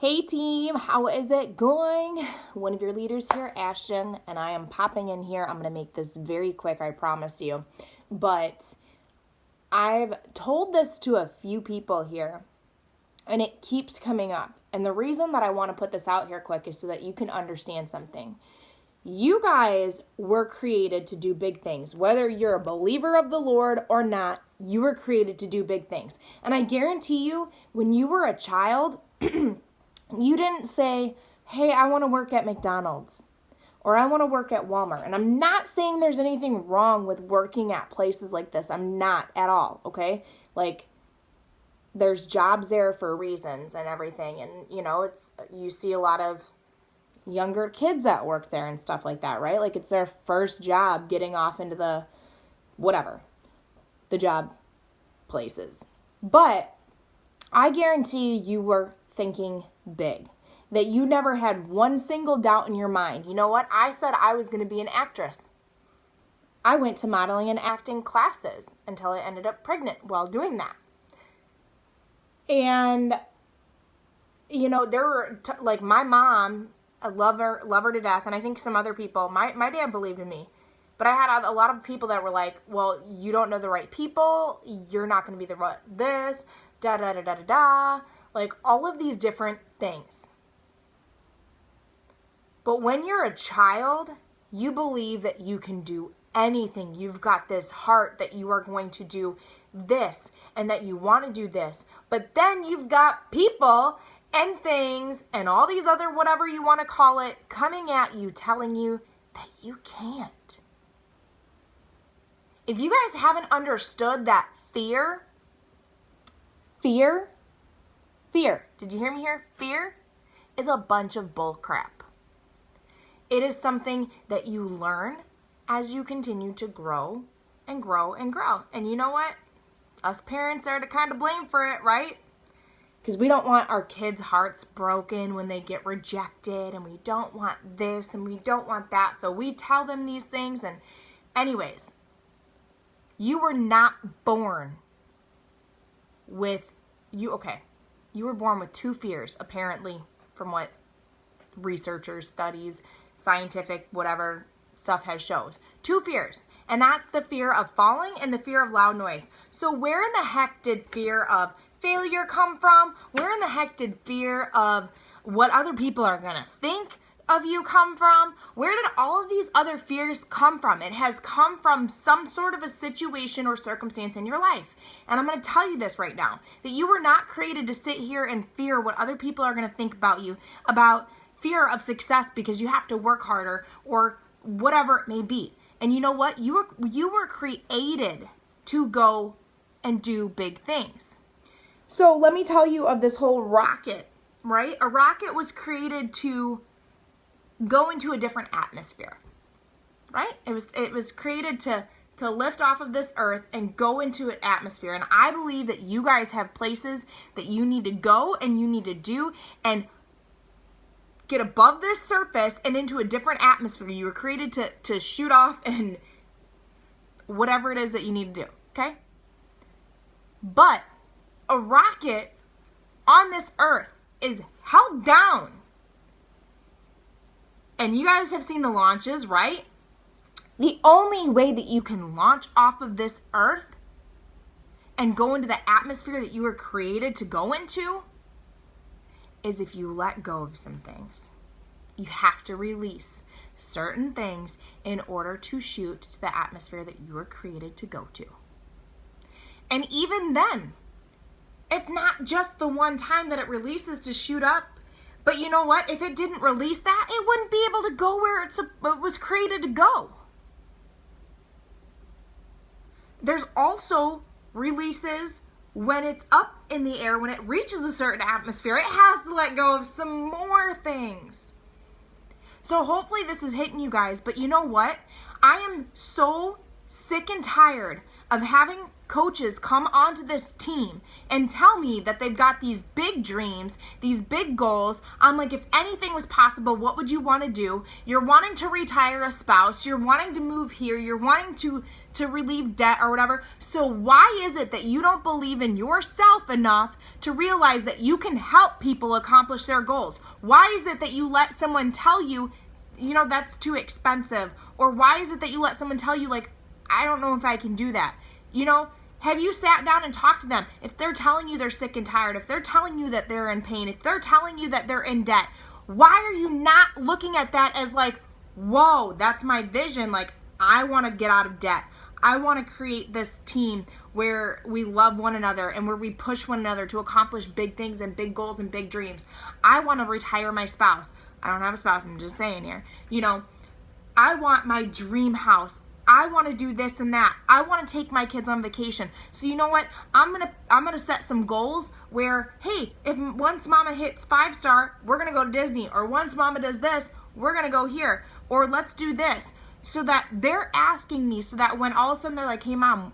Hey team, how is it going? One of your leaders here, Ashton, and I am popping in here. I'm going to make this very quick, I promise you. But I've told this to a few people here, and it keeps coming up. And the reason that I want to put this out here quick is so that you can understand something. You guys were created to do big things. Whether you're a believer of the Lord or not, you were created to do big things. And I guarantee you, when you were a child, you didn't say, hey, I want to work at McDonald's or I want to work at Walmart. And I'm not saying there's anything wrong with working at places like this. I'm not at all, okay? Like, there's jobs there for reasons and everything. And, you see a lot of younger kids that work there and stuff like that, right? Like, it's their first job getting off into the job places. But I guarantee you were thinking big, that you never had one single doubt in your mind. You know what? I said I was going to be an actress. I went to modeling and acting classes until I ended up pregnant while doing that. And, there were, like, my mom, I love her to death, and I think some other people, my dad believed in me. But I had a lot of people that were like, well, you don't know the right people, you're not going to be the right this, da-da-da-da-da-da. Like, all of these different things. But when you're a child, you believe that you can do anything. You've got this heart that you are going to do this and that you want to do this. But then you've got people and things and all these other whatever you want to call it coming at you telling you that you can't. If you guys haven't understood that fear, did you hear me here? Fear is a bunch of bull crap. It is something that you learn as you continue to grow and grow and grow. And you know what? Us parents are to kind of blame for it, right? Because we don't want our kids' hearts broken when they get rejected, and we don't want this and we don't want that. So we tell them these things. And anyways, you were not born with you were born with two fears, apparently, from what researchers, studies, scientific, whatever stuff has shows. Two fears. And that's the fear of falling and the fear of loud noise. So where in the heck did fear of failure come from? Where in the heck did fear of what other people are going to think of you come from? Where did all of these other fears come from? It has come from some sort of a situation or circumstance in your life. And I'm going to tell you this right now, that you were not created to sit here and fear what other people are going to think about you, about fear of success because you have to work harder or whatever it may be. And you know what? You were created to go and do big things. So let me tell you of this whole rocket, right? A rocket was created to go into a different atmosphere, right? It was created to lift off of this earth and go into an atmosphere. And I believe that you guys have places that you need to go and you need to do and get above this surface and into a different atmosphere. You were created to shoot off and whatever it is that you need to do, okay? But a rocket on this earth is held down. And you guys have seen the launches, right? The only way that you can launch off of this earth and go into the atmosphere that you were created to go into is if you let go of some things. You have to release certain things in order to shoot to the atmosphere that you were created to go to. And even then, it's not just the one time that it releases to shoot up. But you know what? If it didn't release that, it wouldn't be able to go where it was created to go. There's also releases when it's up in the air, when it reaches a certain atmosphere, it has to let go of some more things. So hopefully this is hitting you guys, but you know what? I am so sick and tired of having coaches come onto this team and tell me that they've got these big dreams, these big goals. I'm like, if anything was possible, what would you want to do? You're wanting to retire a spouse. You're wanting to move here. You're wanting to relieve debt or whatever. So why is it that you don't believe in yourself enough to realize that you can help people accomplish their goals? Why is it that you let someone tell you, that's too expensive? Or why is it that you let someone tell you, like, I don't know if I can do that? Have you sat down and talked to them? If they're telling you they're sick and tired, if they're telling you that they're in pain, if they're telling you that they're in debt, why are you not looking at that as like, whoa, that's my vision. Like, I want to get out of debt. I want to create this team where we love one another and where we push one another to accomplish big things and big goals and big dreams. I want to retire my spouse. I don't have a spouse, I'm just saying here. I want my dream house. I want to do this and that. I want to take my kids on vacation. So you know what? I'm gonna set some goals where, hey, if once mama hits 5-star, we're gonna go to Disney. Or once mama does this, we're gonna go here. Or let's do this. So that they're asking me, so that when all of a sudden they're like, hey mom,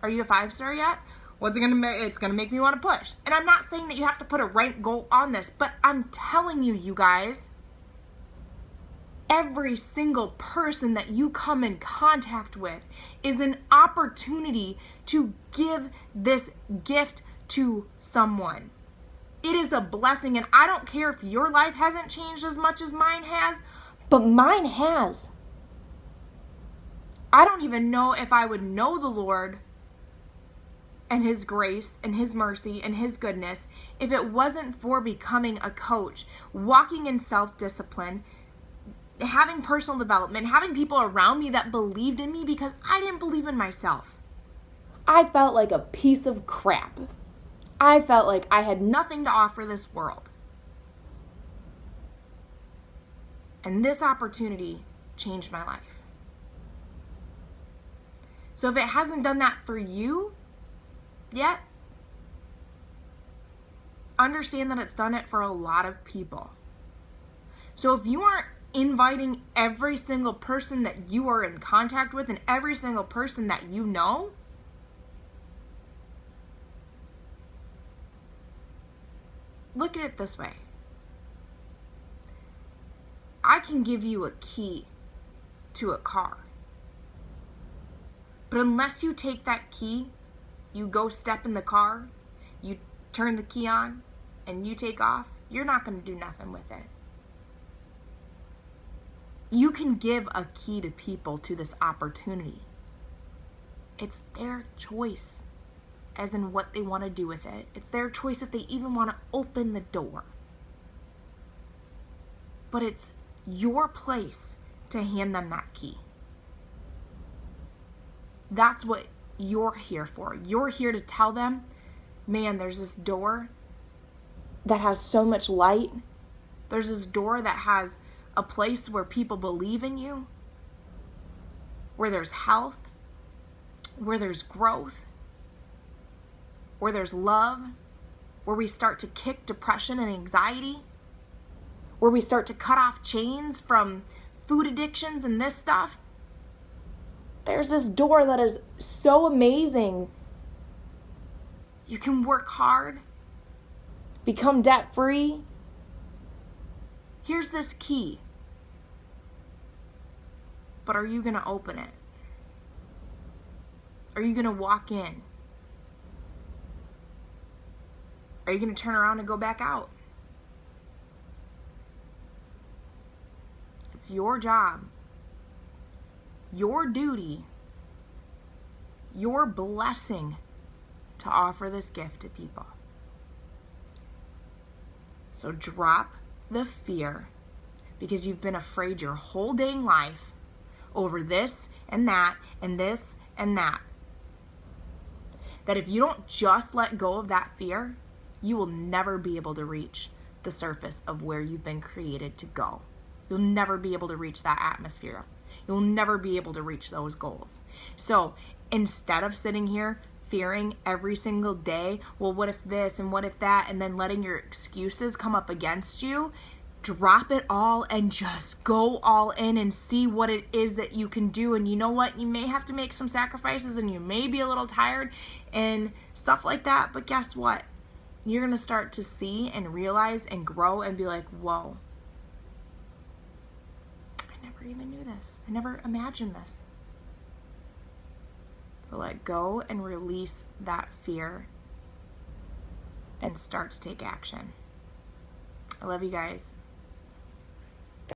are you a 5-star yet? What's it gonna make? It's gonna make me want to push. And I'm not saying that you have to put a rank goal on this, but I'm telling you guys, every single person that you come in contact with is an opportunity to give this gift to someone. It is a blessing, and I don't care if your life hasn't changed as much as mine has, but mine has. I don't even know if I would know the Lord and His grace and His mercy and His goodness if it wasn't for becoming a coach, walking in self-discipline, having personal development, having people around me that believed in me because I didn't believe in myself. I felt like a piece of crap. I felt like I had nothing to offer this world. And this opportunity changed my life. So if it hasn't done that for you yet, understand that it's done it for a lot of people. So if you aren't inviting every single person that you are in contact with and every single person that you know, look at it this way. I can give you a key to a car. But unless you take that key, you go step in the car, you turn the key on, and you take off, you're not going to do nothing with it. You can give a key to people to this opportunity. It's their choice as in what they want to do with it. It's their choice if they even want to open the door. But it's your place to hand them that key. That's what you're here for. You're here to tell them, man, there's this door that has so much light. There's this door that has a place where people believe in you, where there's health, where there's growth, where there's love, where we start to kick depression and anxiety, where we start to cut off chains from food addictions and this stuff. There's this door that is so amazing. You can work hard, become debt-free. Here's this key. But are you going to open it? Are you going to walk in? Are you going to turn around and go back out? It's your job, your duty, your blessing to offer this gift to people. So drop the fear, because you've been afraid your whole dang life over this and that and this and that. That if you don't just let go of that fear, you will never be able to reach the surface of where you've been created to go. You'll never be able to reach that atmosphere. You'll never be able to reach those goals. So instead of sitting here fearing every single day, well, what if this and what if that, and then letting your excuses come up against you, drop it all and just go all in and see what it is that you can do. And you know what? You may have to make some sacrifices and you may be a little tired and stuff like that. But guess what? You're going to start to see and realize and grow and be like, whoa, I never even knew this. I never imagined this. So let go and release that fear and start to take action. I love you guys.